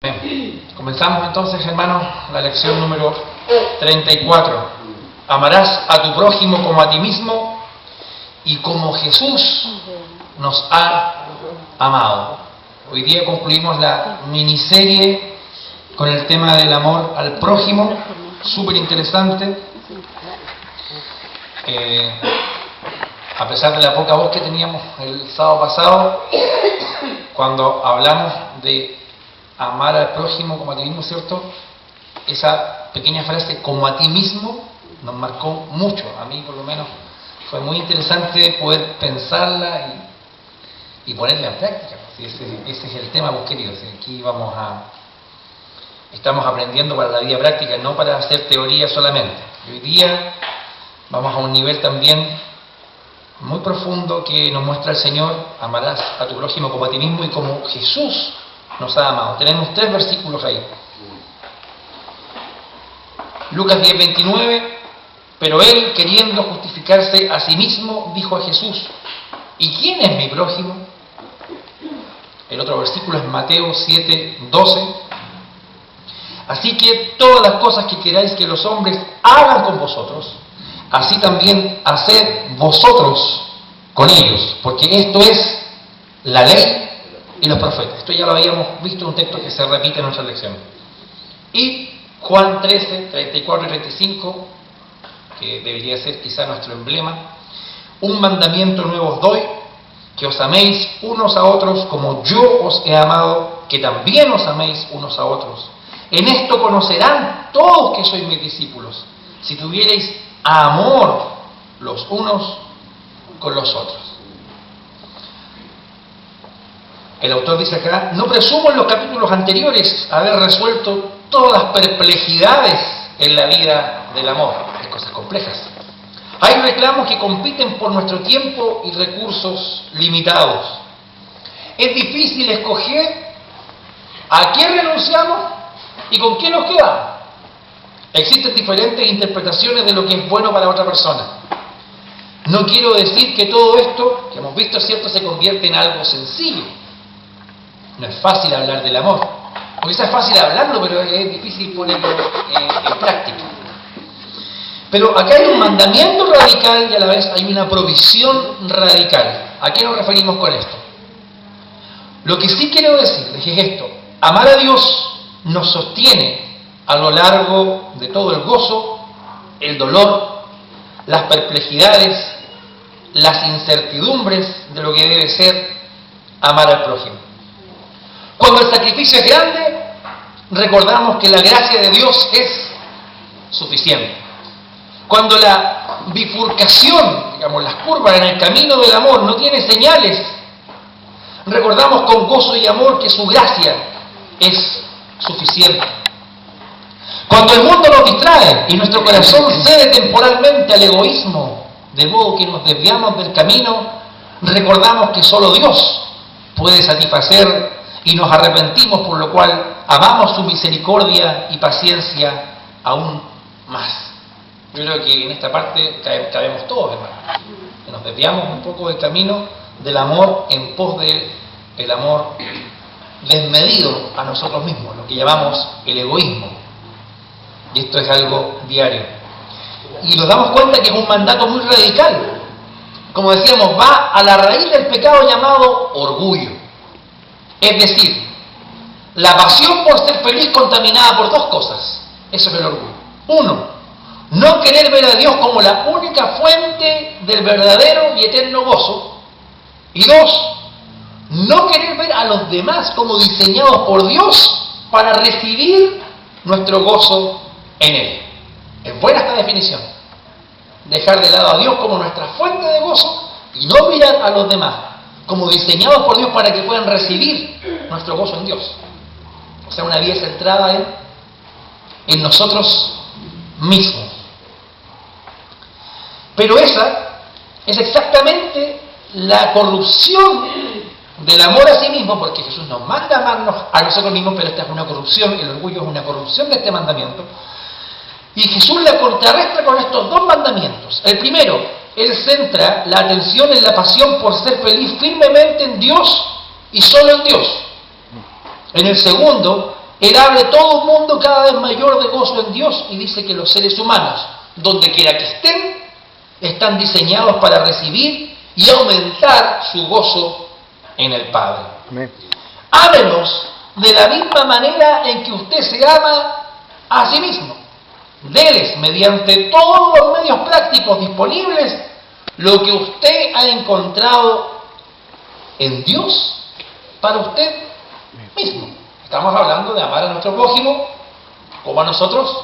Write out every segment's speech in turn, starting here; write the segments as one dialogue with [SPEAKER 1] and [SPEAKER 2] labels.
[SPEAKER 1] Bien. Comenzamos entonces, hermanos, la lección número 34. Amarás a tu prójimo como a ti mismo y como Jesús nos ha amado. Hoy día concluimos la miniserie con el tema del amor al prójimo, súper interesante. A pesar de la poca voz que teníamos el sábado pasado, cuando hablamos de amar al prójimo como a ti mismo, ¿cierto? Esa pequeña frase, como a ti mismo, nos marcó mucho. A mí, por lo menos, fue muy interesante poder pensarla y ponerla en práctica. Ese es el tema, pues, queridos. Aquí estamos aprendiendo para la vida práctica, no para hacer teoría solamente. Y hoy día vamos a un nivel también muy profundo que nos muestra el Señor. Amarás a tu prójimo como a ti mismo y como Jesús nos ha amado. Tenemos 3 versículos ahí. Lucas 10:29. Pero él, queriendo justificarse a sí mismo, dijo a Jesús: ¿y quién es mi prójimo? El otro versículo es Mateo 7:12. Así que todas las cosas que queráis que los hombres hagan con vosotros, así también haced vosotros con ellos, porque esto es la ley y los profetas. Esto ya lo habíamos visto en un texto que se repite en nuestra lección. Y Juan 13:34 y 35, que debería ser quizá nuestro emblema: un mandamiento nuevo os doy, que os améis unos a otros como yo os he amado, que también os améis unos a otros. En esto conocerán todos que sois mis discípulos, si tuvierais amor los unos con los otros. El autor dice acá: no presumo en los capítulos anteriores haber resuelto todas las perplejidades en la vida del amor. Hay cosas complejas. Hay reclamos que compiten por nuestro tiempo y recursos limitados. Es difícil escoger a qué renunciamos y con qué nos quedamos. Existen diferentes interpretaciones de lo que es bueno para otra persona. No quiero decir que todo esto que hemos visto, ¿cierto?, se convierte en algo sencillo. No es fácil hablar del amor. O quizás es fácil hablarlo, pero es difícil ponerlo en práctica. Pero acá hay un mandamiento radical y a la vez hay una provisión radical. ¿A qué nos referimos con esto? Lo que sí quiero decir es esto: amar a Dios nos sostiene a lo largo de todo el gozo, el dolor, las perplejidades, las incertidumbres de lo que debe ser amar al prójimo. Cuando el sacrificio es grande, recordamos que la gracia de Dios es suficiente. Cuando la bifurcación, digamos, las curvas en el camino del amor no tiene señales, recordamos con gozo y amor que su gracia es suficiente. Cuando el mundo nos distrae y nuestro corazón cede temporalmente al egoísmo, de modo que nos desviamos del camino, recordamos que solo Dios puede satisfacer y nos arrepentimos, por lo cual amamos su misericordia y paciencia aún más. Yo creo que en esta parte cabemos todos, hermanos, que nos desviamos un poco del camino del amor en pos del amor desmedido a nosotros mismos, lo que llamamos el egoísmo. Y esto es algo diario. Y nos damos cuenta que es un mandato muy radical. Como decíamos, va a la raíz del pecado llamado orgullo. Es decir, la pasión por ser feliz contaminada por 2 cosas. Eso es el orgullo. 1, no querer ver a Dios como la única fuente del verdadero y eterno gozo. Y 2, no querer ver a los demás como diseñados por Dios para recibir nuestro gozo en Él. Es buena esta definición. Dejar de lado a Dios como nuestra fuente de gozo y no mirar a los demás como diseñados por Dios para que puedan recibir nuestro gozo en Dios. O sea, una vida centrada en nosotros mismos. Pero esa es exactamente la corrupción del amor a sí mismo, porque Jesús nos manda a amarnos a nosotros mismos, pero esta es una corrupción, el orgullo es una corrupción de este mandamiento. Y Jesús la contrarresta con estos 2 mandamientos. El primero, Él centra la atención en la pasión por ser feliz firmemente en Dios y solo en Dios. En el segundo, Él abre todo un mundo cada vez mayor de gozo en Dios y dice que los seres humanos, donde quiera que estén, están diseñados para recibir y aumentar su gozo en el Padre.
[SPEAKER 2] Amén.
[SPEAKER 1] Ámenos de la misma manera en que usted se ama a sí mismo. Déles, mediante todos los medios prácticos disponibles, lo que usted ha encontrado en Dios para usted mismo. Estamos hablando de amar a nuestro prójimo como a nosotros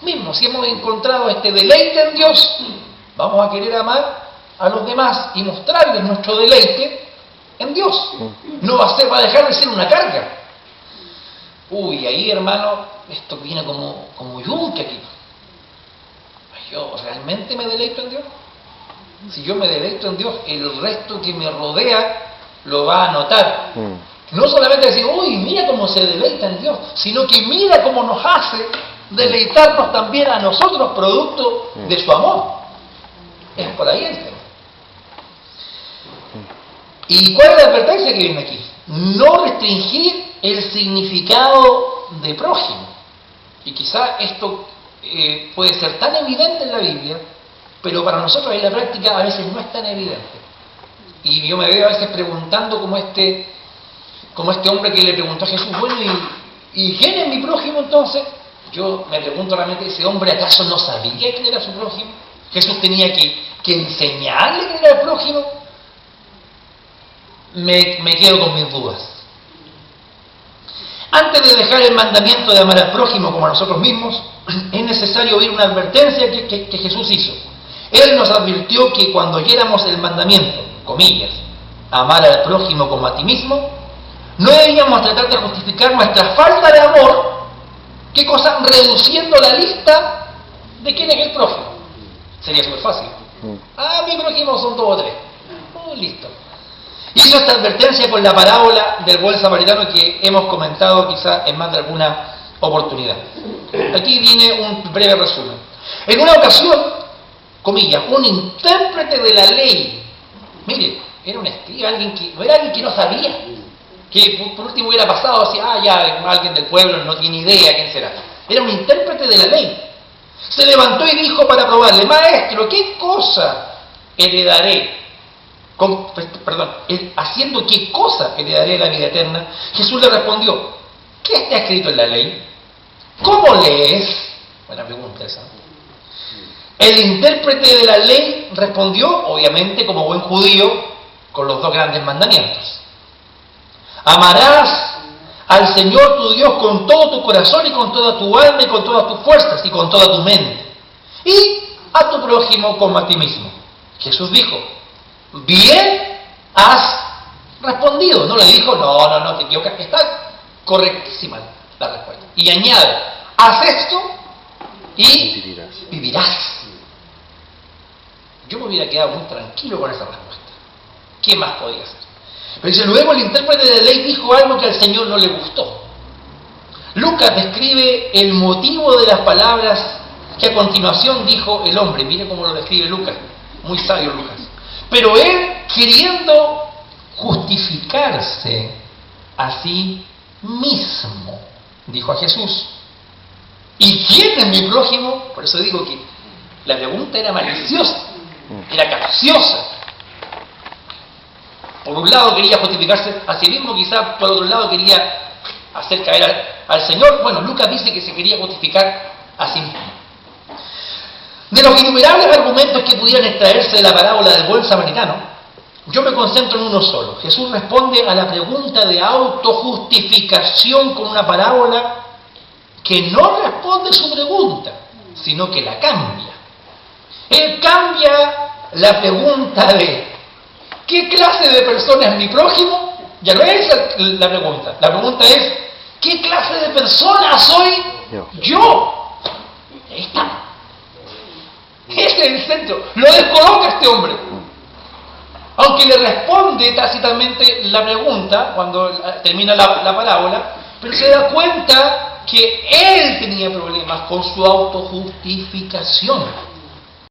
[SPEAKER 1] mismos. Si hemos encontrado este deleite en Dios, vamos a querer amar a los demás y mostrarles nuestro deleite en Dios. No va a dejar de ser una carga. Uy, ahí, hermano, esto viene como yunque aquí. ¿Yo realmente me deleito en Dios? Si yo me deleito en Dios, el resto que me rodea lo va a notar. No solamente decir, uy, mira cómo se deleita en Dios, sino que mira cómo nos hace deleitarnos también a nosotros, producto de su amor. Es por ahí el tema. ¿Y cuál es la advertencia que viene aquí? No restringir el significado de prójimo. Y quizá esto puede ser tan evidente en la Biblia, pero para nosotros en la práctica a veces no es tan evidente. Y yo me veo a veces preguntando como este hombre que le preguntó a Jesús, bueno, ¿y quién es mi prójimo entonces? Yo me pregunto realmente, ¿ese hombre acaso no sabía quién era su prójimo? ¿Jesús tenía que enseñarle quién era el prójimo? Me quedo con mis dudas. Antes de dejar el mandamiento de amar al prójimo como a nosotros mismos, es necesario oír una advertencia que Jesús hizo. Él nos advirtió que cuando oyéramos el mandamiento, comillas, amar al prójimo como a ti mismo, no debíamos tratar de justificar nuestra falta de amor, ¿qué cosa? Reduciendo la lista de quién es el prójimo. Sería súper fácil. Mi prójimo son 2 o 3. Listo. Hizo esta advertencia con la parábola del buen samaritano que hemos comentado quizá en más de alguna oportunidad. Aquí viene un breve resumen. En una ocasión, comillas, un intérprete de la ley, mire, era un escriba, no era alguien que no sabía, que por último hubiera pasado así, ya alguien del pueblo no tiene idea quién será. Era un intérprete de la ley. Se levantó y dijo para probarle, maestro, ¿qué cosa heredaré? Haciendo qué cosa heredaré la vida eterna. Jesús le respondió, ¿qué está escrito en la ley? ¿Cómo lees? Buena pregunta esa. El intérprete de la ley respondió, obviamente como buen judío, con los 2 grandes mandamientos. Amarás al Señor tu Dios con todo tu corazón y con toda tu alma y con todas tus fuerzas y con toda tu mente. Y a tu prójimo como a ti mismo. Jesús dijo, bien has respondido. No le dijo, no, te equivocas. Está correctísima la respuesta. Y añade, haz esto y vivirás. Yo me hubiera quedado muy tranquilo con esa respuesta. ¿Qué más podía hacer? Pero dice, luego el intérprete de ley dijo algo que al Señor no le gustó. Lucas describe el motivo de las palabras que a continuación dijo el hombre. Mire cómo lo describe Lucas. Muy sabio Lucas. Pero él, queriendo justificarse a sí mismo, dijo a Jesús, ¿y quién es mi prójimo? Por eso digo que la pregunta era maliciosa, era capciosa. Por un lado quería justificarse a sí mismo, quizás por otro lado quería hacer caer al Señor. Bueno, Lucas dice que se quería justificar a sí mismo. De los innumerables argumentos que pudieran extraerse de la parábola del buen samaritano, yo me concentro en uno solo. Jesús responde a la pregunta de autojustificación con una parábola que no responde su pregunta, sino que la cambia. Él cambia la pregunta de ¿qué clase de persona es mi prójimo? Ya no es la pregunta. La pregunta es ¿qué clase de persona soy yo? Ahí está. Ese es el centro. Lo descoloca este hombre. Aunque le responde tácitamente la pregunta cuando termina la parábola, pero se da cuenta que él tenía problemas con su autojustificación.